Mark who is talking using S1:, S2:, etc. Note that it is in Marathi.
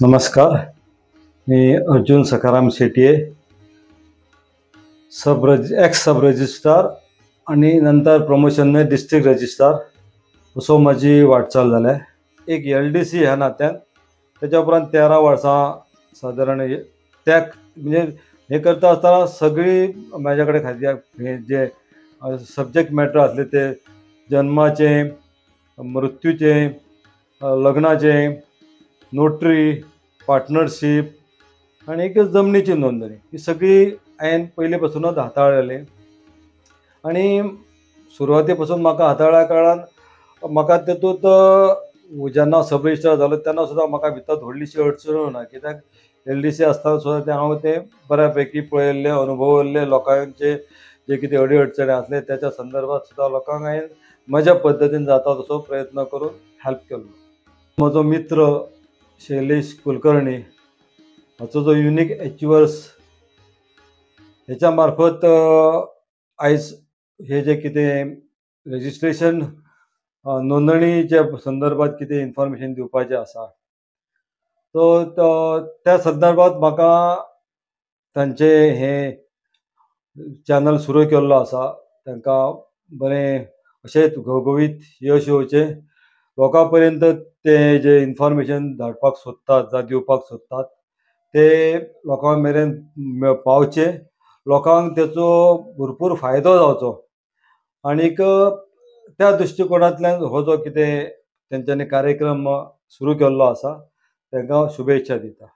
S1: नमस्कार. मी अर्जुन सखाराम शेटिये, एक्स सब रजिस्ट्रार आणि नंतर प्रमोशनने डिस्ट्रिक्ट रजिस्ट्रार असो माझी वाटचाल जाल्या. एक LDC ह्या नात्यान त्याच्या उपरांत 13 वर्सां सादारण त्या म्हणजे हे करता आसतना सगळी म्हाज्या कडेन खातीर हे जे सब्जेक्ट मॅटर आसले ते जन्माचे, मृत्यूचे, लग्नाचे, नोटरी, पार्टनरशिप आणि एक जमनीची नोंदणी ही सगळी हांवें पयलीं पासूनच हाताळलेली. आणि सुरवाते पासून म्हाका हाताळ्या काळान म्हाका तेतूंत जेन्ना सब रजिस्ट्रार जालो तेन्ना सुद्दां म्हाका भितर व्हडलीशी अडचण ना, कित्याक LDC आसतना सुद्दां ते हांव ते बऱ्यापैकी पळयल्ले, अनुभवल्ले, लोकांचे जे कितें अडी अडचणी आसले त्याच्या संदर्भात सुद्दां लोकांक हांवें म्हज्या पद्दतीन जाता तसो प्रयत्न करून हेल्प केलो. म्हजो मित्र शैलेश कुलकर्णी हाचो जो युनिक अचिव्हर्स हेच्या मार्फत आयज हे जे कितें रजिस्ट्रेशन नोंदणीच्या संदर्भात कितें इन्फॉर्मेशन दिवपाचें आसा तो त्या संदर्भात म्हाका तांचे हे चॅनल सुरू केल्लो आसा. तांकां बरें अशेंच घवघवीत यश येवचें. लोकां पर्यंत ते जे इन्फॉर्मेशन धाडपाक सोदतात जावं दिवपाक सोदतात ते लोकां मेरेन पावचें, लोकांक तेचो भरपूर फायदो जावचो. आनीक त्या दृश्टिकोनांतल्यान हो जो कितें तेंच्यांनी कार्यक्रम सुरू केल्लो आसा तांकां शुभेच्छा दिता.